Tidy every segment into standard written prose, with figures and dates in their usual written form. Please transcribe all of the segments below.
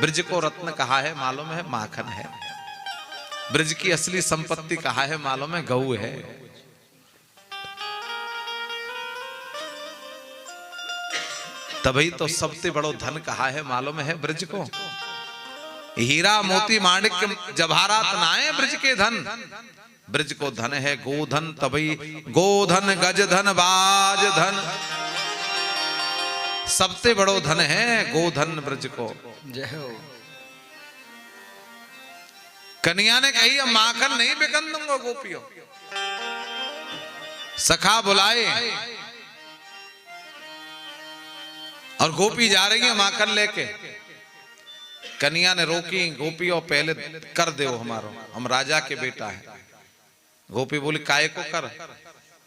ब्रज को रत्न कहा है, मालूम है माखन है। ब्रज की असली संपत्ति कहा है, मालूम है गऊ है। तभी तो सबसे बड़ो धन कहा है, मालूम है ब्रज को। हीरा मोती माणिक्य जवाहरात नाए ब्रज के धन। ब्रज को धन है गोधन, तभी गोधन गज धन बाज धन। सबसे बड़ो धन है गोधन ब्रज को। जय हो। कन्या ने कही अब माखन नहीं बिकन दूंगा गोपियों। सखा बुलाए और गोपी जा रही है माखन लेके। कन्या ने रोकी, गोपियों पहले कर दो हमारो, हम राजा के बेटा है। गोपी बोली काय को कर,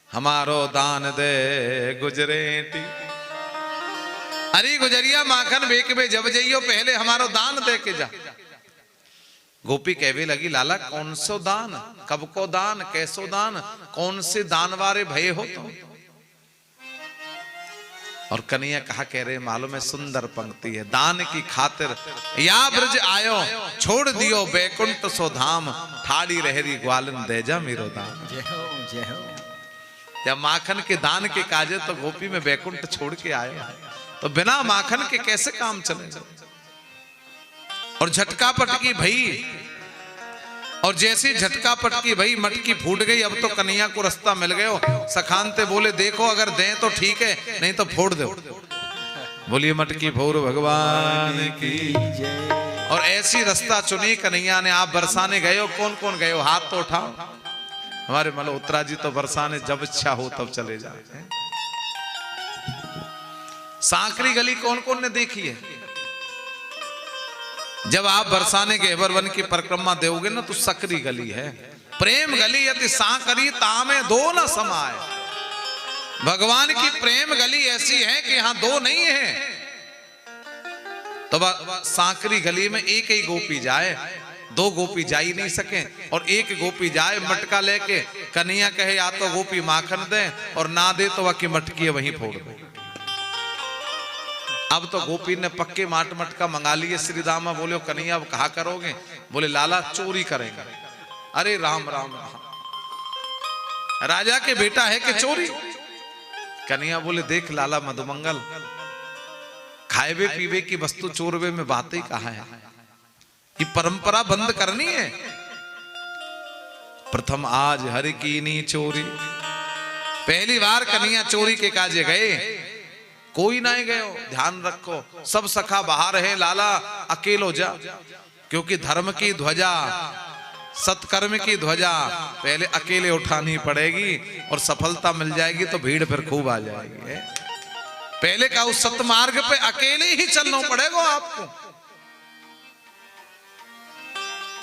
हमारो दान दे गुजरेटी। अरे गुजरिया माखन बेक में जब जाइयो पहले हमारो दान दे के जा। गोपी कहवे लगी लाला कौन सो दान, कब को दान, कैसो दान, कौन से दान वारे भय हो तुम। और कन्हैया कहा कह रहे मालूम है सुंदर पंक्ति है, दान की खातिर या ब्रज आयो, छोड़ दियो बैकुंठ सो धाम, ठाड़ी रहरी ग्वालन दे जा मेरो दान। जय हो जय हो। जब माखन के दान के काजे तो गोपी में बैकुंठ छोड़ के आए, तो बिना माखन के कैसे काम चले। और झटका पटकी भई, और जैसी झटका पटकी भई मटकी फूट गई। अब तो कन्हैया को रास्ता मिल गया। सखानते बोले देखो अगर दें तो ठीक है, नहीं तो फोड़ दो। बोलिए मटकी फोड़ भगवान की जय। और ऐसी रास्ता चुनी कन्हैया ने। आप बरसाने गए हो, कौन कौन गए हो हाथ तो उठाओ। हमारे मल्होत्रा जी तो बरसाने जब इच्छा हो तब चले जाते हैं। सांकरी गली कौन कौन ने देखी है? जब आप बरसाने के एवर वन की परिक्रमा दोगे ना तो सकरी गली है। प्रेम गली यदि सांकरी तामे दो न समाए। भगवान की प्रेम गली ऐसी है कि यहां दो नहीं है। तो सांकरी गली में एक ही गोपी जाए, दो गोपी जा ही नहीं सके। और एक गोपी जाए मटका लेके, कन्हैया कहे या तो गोपी माखन दे और ना दे तो वह की मटकी वहीं फोड़ दे। अब तो गोपी ने पक्के माट मटका मंगा लिए। श्री रामा बोले कन्हैया अब कहा करोगे? बोले लाला चोरी करेंगे। अरे राम राम राम, राजा के बेटा है कि चोरी? कन्हैया बोले देख लाला मधुमंगल, खाएबे पीबे की वस्तु चोरवे में बात ही कहा है। ये परंपरा बंद करनी है। प्रथम आज हरि की नी चोरी। पहली बार कन्हैया चोरी के काजे गए, कोई ना गयो। ध्यान रखो सब सखा बाहर है, लाला अकेलो जा। क्योंकि धर्म की ध्वजा, सत्कर्म की ध्वजा पहले अकेले उठानी पड़ेगी और सफलता मिल जाएगी तो भीड़ फिर खूब आ जाएगी। पहले का उस सतमार्ग पे अकेले ही चलना पड़ेगा आपको।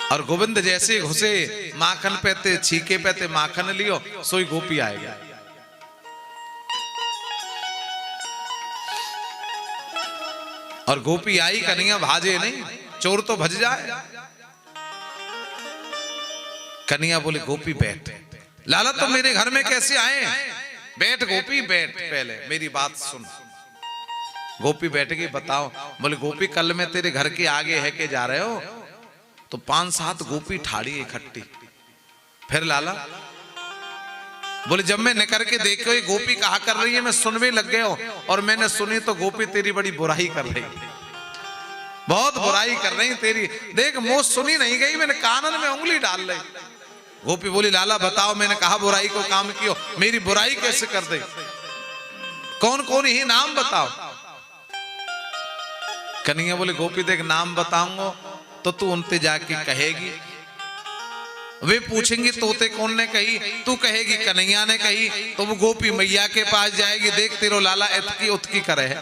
और गोविंद जैसे घुसे माखन पेते, छीके पेते माखन लियो, सोई गोपी आएगा। और गोपी आई, कन्हैया भाजे नहीं, चोर तो भज जाए। कन्हैया बोले गोपी बैठ। लाला तो मेरे घर में कैसे आए? बैठ गोपी बैठ, पहले मेरी बात सुन। गोपी बैठ गई। बताओ? बोले गोपी कल में तेरे घर के आगे है के जा रहे हो तो 5-7 गोपी ठाड़ी इकट्ठी। फिर लाला बोले जब मैं निकर के देखो ये गोपी कहा कर रही है, मैं सुनने लग गया हो। और मैंने सुनी तो गोपी तेरी बड़ी बुराई कर रही, बहुत बुराई कर रही तेरी। देख मुंह सुनी नहीं गई, मैंने कानन में उंगली डाल ली। गोपी बोली लाला बताओ मैंने कहा बुराई को काम कियो, मेरी बुराई कैसे कर दे? कौन कौन ही नाम बताओ। कन्हैया बोले गोपी देख नाम बताऊंगा तो तू उनते जाके कहेगी। वे पूछेंगे तोते कौन ने कही, तू कहेगी कन्हैया ने कही, तो वो गोपी मैया के पास जाएगी। देख तेरो लाला इतकी उतकी करे है,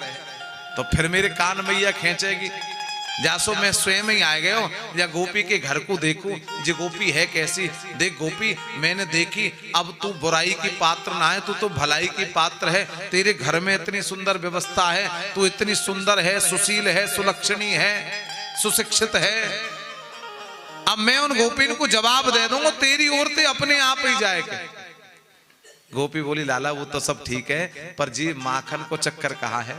तो फिर मेरे कान मैया खींचेगी। जासो मैं स्वयं ही आ गया या गोपी के घर को देखूं जी गोपी है कैसी। देख गोपी मैंने देखी, अब तू बुराई की पात्र ना है, तू तो भलाई की पात्र है। तेरे घर में इतनी सुंदर व्यवस्था है, तू इतनी सुंदर है, सुशील है, सुलक्षणी है, सुशिक्षित है। अब मैं उन गोपी को जवाब दे दूंगा, तेरी ओर से अपने आप ही जाएगा। गोपी बोली लाला वो तो सब ठीक है, पर जी माखन को चक्कर कहाँ है?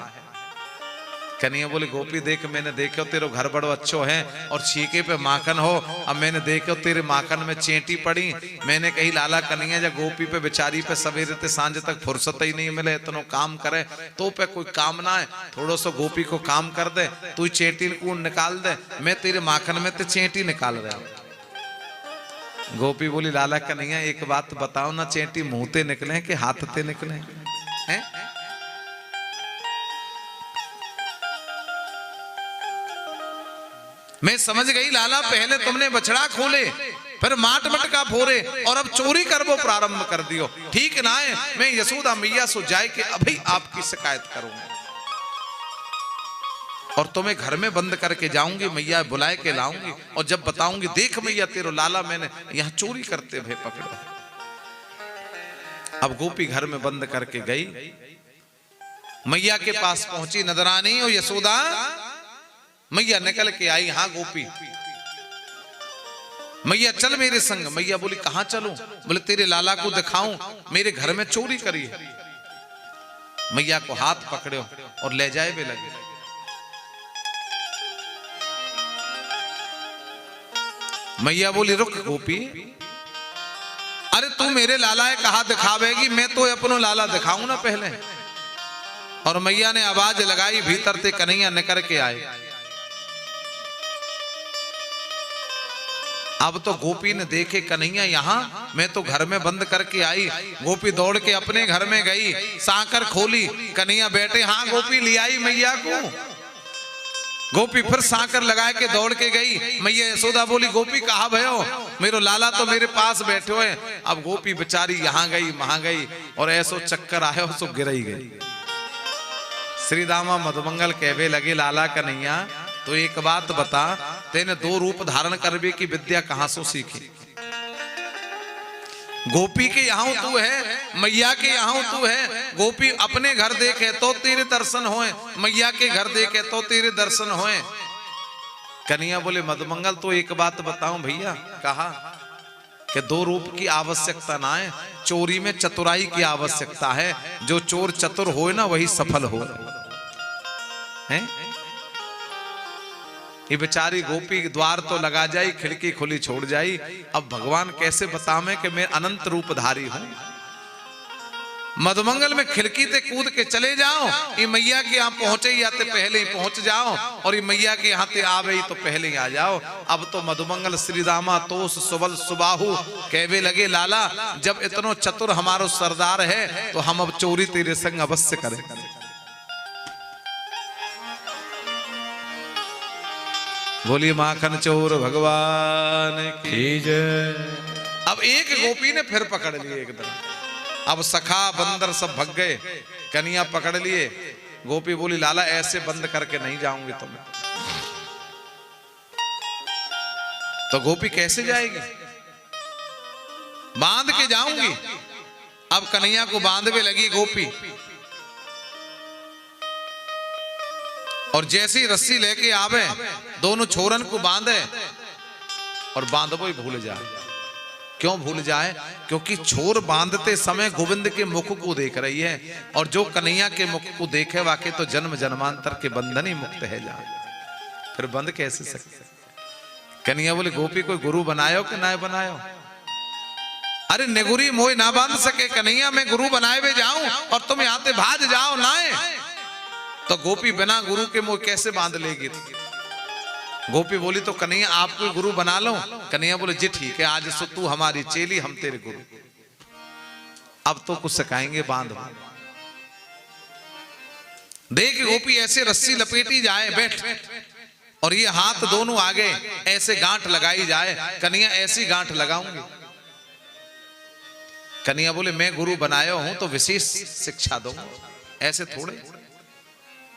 कन्हैया बोली गोपी देख मैंने देखो तेरो घर बड़ो अच्छो है और छीके पे माखन हो, अब मैंने देखो तेरे माखन में चेंटी पड़ी। मैंने कही लाला कन्हैया जा गोपी पे बेचारी पे सवेरे ते सांझ तक फुर्सत ही नहीं मिले, इतनो काम करे तो पे कोई काम ना है, थोड़ो सो गोपी को काम कर दे, तू चेंटी को निकाल दे, मैं तेरे माखन में ते चेंटी निकाल रहा हूं। गोपी बोली लाला कन्हैया एक बात बताओ ना, चेंटी मुंह ते निकले कि हाथ ते निकले हैं? मैं समझ गई लाला, पहले तुमने बछड़ा खोले फिर माट मटका फोरे और अब चोरी कर वो प्रारंभ कर दियो, ठीक ना है। मैं यशोदा मैया सो जाए कि अभी आपकी शिकायत करूंगा और तुम्हें घर में बंद करके जाऊंगी, मैया बुलाए के लाऊंगी और जब बताऊंगी देख मैया तेरो लाला मैंने यहां चोरी करते हुए पकड़ा। अब गोपी घर में बंद करके गई, मैया के पास पहुंची, नजरानी हो यशोदा। मैया निकल के आई, हाँ गोपी। मैया चल मेरे संग। मैया बोली कहां चलूं? बोले तेरे लाला को दिखाऊं, मेरे घर में चोरी करी है। मैया को हाथ पकड़ो और ले जाए वे लगे। मैया बोली रुक गोपी, अरे तू मेरे लाला है कहा दिखावेगी, मैं तो अपनो लाला दिखाऊं ना पहले। और मैया ने आवाज लगाई, भीतर से कन्हैया निकल के आए। अब तो गोपी ने देखे कन्हैया यहाँ, मैं तो घर में बंद करके आई। गोपी दौड़ के अपने घर में गई, सांकर खोली, कन्हैया बैठे, हाँ गोपी ले आई मैया को। गोपी फिर सांकर लगा के दौड़ के गई। मैया यशोदा बोली गोपी कहा भयो, मेरो लाला तो मेरे पास बैठे हुए। अब गोपी बेचारी यहाँ गई वहां गई और ऐसो चक्कर आयो सो गिर ही गई। श्री दामा मधुमंगल कहवे लगे लाला कन्हैया तो एक बात बता, तेने दो रूप धारण करवे की विद्या कहां से सीखी? गोपी के यहाँ तू है, मैया के यहाँ तू है। गोपी अपने घर देखे तो तेरे दर्शन होए, मैया के घर देखे तो तेरे दर्शन होए। कन्हैया बोले मधुमंगल तो एक बात बताऊं भैया, कहा कि दो रूप की आवश्यकता ना है, चोरी में चतुराई की आवश्यकता है। जो चोर चतुर होए ना वही सफल हो है। ये बेचारी गोपी द्वार तो लगा जाई, खिड़की खुली छोड़ जाई। अब भगवान कैसे बतावे कि मैं अनंत रूपधारी हूं। मधुमंगल में खिड़की से कूद के चले जाओ, ये मैया के यहाँ पहुंचे या तो पहले ही पहुंच जाओ, और ये मैया के यहाँ आ गई तो पहले ही आ जाओ। अब तो मधुमंगल श्रीदामा तोष सुबल सुबाहु कहवे लगे लाला, जब इतनो चतुर हमारो सरदार है तो हम अब चोरी तेरे संग अवश्य करें। बोली माखन चोर भगवान की जय। अब एक गोपी ने फिर पकड़ लिए एकदम। अब सखा बंदर सब भग गए, कन्हैया पकड़ लिए। गोपी बोली लाला ऐसे बंद करके नहीं जाऊंगी तुम्हें। तो गोपी कैसे जाएगी? बांध के जाऊंगी। अब कन्हैया को बांधवे लगी गोपी, और जैसी रस्सी लेके आवे दोनों छोरन को बांधे और बांधवो ही भूल जाए। क्यों भूल जाए? क्योंकि छोर बांधते समय गोविंद के मुख को देख रही है, और जो कन्हैया के मुख को देखे वाके तो जन्म जन्मांतर के बंधन ही मुक्त है जा, फिर बंद कैसे सकते? कन्हैया बोले गोपी कोई गुरु बनायो कि ना बनायो? अरे निगुरी मोह ना बांध सके कन्हैया, मैं गुरु बनाए हुए जाऊं और तुम यहाँ से भाज जाओ ना। तो गोपी बिना गुरु के मोह कैसे बांध लेगी? गोपी बोली तो कन्हैया आप कोई गुरु बना लो। कन्हैया बोले जी ठीक है, आज सो तू हमारी चेली, हम तेरे गुरु। अब तो कुछ सिखाएंगे, बांध। देख गोपी ऐसे रस्सी लपेटी जाए, बैठ, और ये हाथ दोनों आगे ऐसे गांठ लगाई जाए। कन्हैया ऐसी गांठ लगाऊंगी। कन्हैया बोले मैं गुरु बनाया हूं तो विशेष शिक्षा दूंगा, ऐसे थोड़े।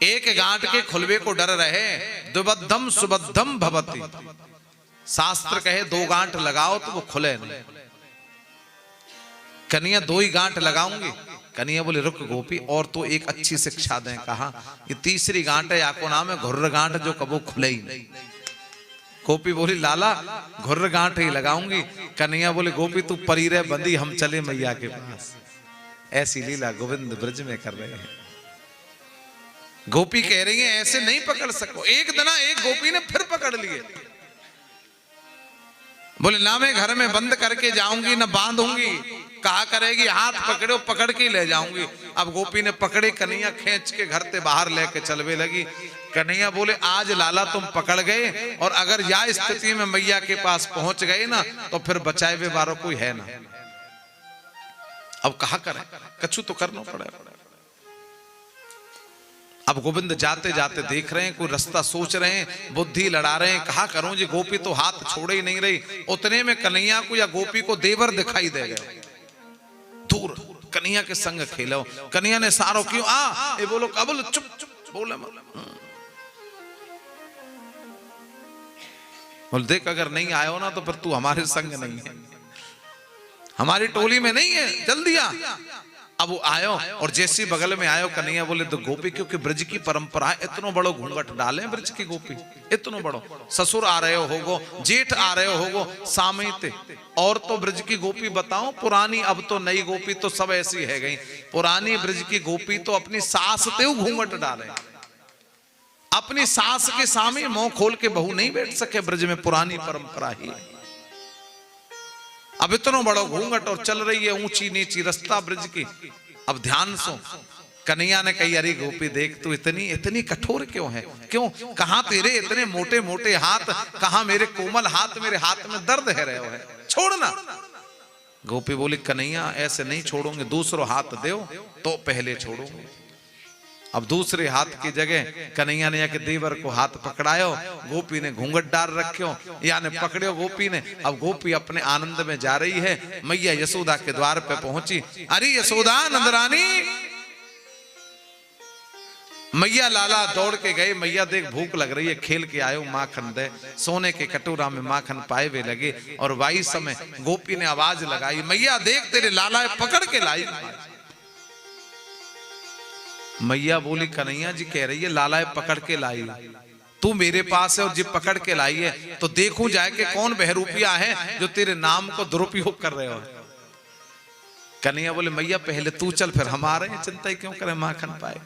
एक गांठ के खुलवे को डर रहे, दुबद्धम सुबद्धम भवति। शास्त्र कहे दो गांठ लगाओ तो वो खुले नहीं। कन्हैया दो ही गांठ लगाऊंगी। कन्हैया बोले रुक गोपी, और तो एक अच्छी शिक्षा दें। कहा ये तीसरी गांठ है, आपको नाम है घुर्र गांठ, जो कबो खुले ही नहीं। गोपी बोली लाला घुर्र गांठ ही लगाऊंगी। कन्हैया बोले गोपी तू परी रह बंदी, हम चले मैया के पास। ऐसी लीला गोविंद ब्रज में कर रहे हैं। गोपी कह रही है ऐसे नहीं पकड़ सको। एक दिन एक गोपी ने फिर पकड़ लिए। बोले ना मैं घर में बंद करके जाऊंगी ना बांधूंगी, कहा करेगी हाथ पकड़ो, पकड़ के ले जाऊंगी। अब गोपी ने पकड़े कन्हैया, खींच के घर से बाहर लेके चलवे लगी। कन्हैया बोले आज लाला तुम पकड़ गए, और अगर या स्थिति में मैया के पास पहुंच गए ना तो फिर बचाए हुए बारो कोई है ना। अब कहा करें, कछु तो करना पड़ेगा। अब गोविंद जाते जाते देख रहे हैं, कोई रास्ता सोच रहे हैं, बुद्धि लड़ा रहे हैं, कहा करूं जी। गोपी तो हाथ छोड़े ही नहीं रही। उतने में कन्हैया को या गोपी को देवर दिखाई दे गए दूर। कन्हैया के संग खेलो। कन्हैया ने सारो क्यों आ ये बोलो, कबल चुप चुप बोले। बोल देख अगर नहीं आयो ना तो फिर तू हमारे संग नहीं है, हमारी टोली में नहीं है, जल्दी आ। अब वो आयो और जैसे बगल में आयो कन्हैया बोले तो गोपी, क्योंकि ब्रज की परंपरा है, इतनो बड़ो घूंघट डाले ब्रज की गोपी, इतनो बड़ो। ससुर आ रहे होगो, जेठ आ रहे होगो, सामयते। और तो ब्रज की गोपी बताओ पुरानी, अब तो नई गोपी तो सब ऐसी है गई। पुरानी ब्रज की गोपी तो अपनी सास ते घूंघट डाले, अपनी सास के सामने मुंह खोल के बहू नहीं बैठ सके ब्रज में, पुरानी परंपरा ही। अब इतना बड़ा घूंघट और चल रही है ऊंची नीची रास्ता ब्रज की। अब ध्यान सो कन्हैया ने कही अरे गोपी देख तू इतनी इतनी कठोर क्यों है, क्यों, कहां तेरे इतने मोटे मोटे हाथ, कहां मेरे कोमल हाथ, मेरे हाथ में दर्द है रहे हो है, छोड़ना। गोपी बोली कन्हैया ऐसे नहीं छोड़ोगे, दूसरो हाथ दो तो पहले छोड़ोगे। अब दूसरे हाथ की जगह कन्हैया ने के देवर को हाथ पकड़ायो, गोपी ने घूंघट डाल रखो, या ने पकड़ो गोपी ने। अब गोपी अपने आनंद में जा रही है। मैया यशोदा के द्वार पे पहुंची। अरे यशोदा नंदरानी। मैया लाला दौड़ के गए। मैया देख भूख लग रही है, खेल के आयो माखन दे। सोने के कटोरा में माखन पाए हुए लगे। और वाई समय गोपी ने आवाज लगाई, मैया देख तेरे लाला पकड़ के लाई। मैया बोली कन्हैया जी कह रही है लाला पकड़ के लाई, तू मेरे पास है और जिप पकड़ के लाई है, तो देखूं जाए कि कौन बहरूपिया है जो तेरे नाम को दुरुपयोग कर रहे हो। कन्हैया बोले मैया पहले तू चल, फिर हम आ रहे हैं, चिंता ही क्यों करें, माखन पाए।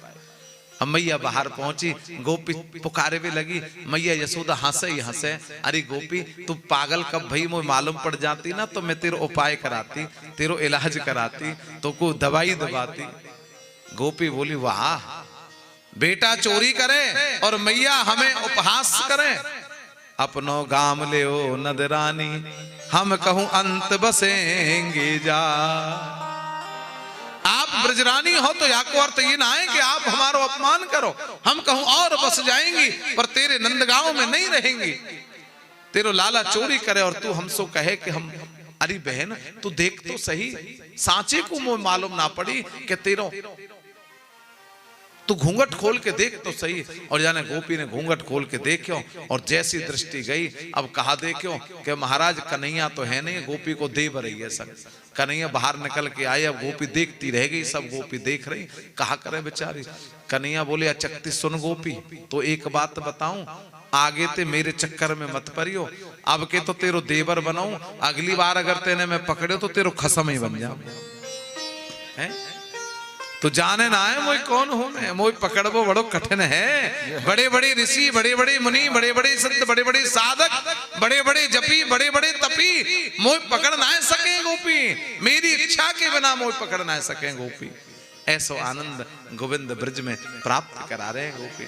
अब मैया बाहर पहुंची, गोपी पुकारे भी लगी। मैया यशोदा हंसे ही हंसे, अरे गोपी तू पागल कब भई, मुझे मालूम पड़ जाती ना तो मैं तेरो उपाय कराती, तेरो इलाज कराती, तो को दवाई दबाती। गोपी बोली वाह, बेटा चोरी करे और मैया हमें उपहास करे। अपनो गाम ले ओ नदरानी, हम कहूं अंत बसेंगे जा। आप ब्रजरानी हो तो या को अर्थ ये ना है कि आप हमारा अपमान करो, हम कहूं और बस जाएंगी, पर तेरे नंदगांव में नहीं रहेंगी। तेरो लाला चोरी करे और तू हमसे कहे कि हम, अरे बहन तू देख तो सही, सांचे को मुझे मालूम ना पड़ी कि तेरो, तू घूंघट खोल के देख तो सही। और जाने गोपी ने घूंघट खोल के देखो और जैसी दृष्टि गई। अब कहा देखो कि महाराज कन्हैया तो है नहीं, गोपी को देव रही है सब। कन्हैया बाहर निकल के आए, अब गोपी देखती रह गई, सब गोपी देख रही, कहा करे बेचारी। कन्हैया बोले अचकती सुन गोपी, तो एक बात बताऊं, आगे ते मेरे चक्कर में मत परियो, अब के तो तेरो देवर बनाऊं, अगली बार अगर तेने मैं पकड़े तो तेरो खसम ही बन जाऊं। तो जाने ना है मोई कौन हूं मैं, मोई पकड़बो बड़ो कठिन है। बड़े बड़े ऋषि, बड़े बड़े मुनि, बड़े बड़े संत, बड़े बड़े साधक, बड़े बड़े जपी, बड़े बड़े तपी, मोई पकड़ ना सके गोपी, मेरी इच्छा के बिना मोई पकड़ ना सके गोपी। ऐसो आनंद गोविंद ब्रज में प्राप्त करा रहे हैं गोपी।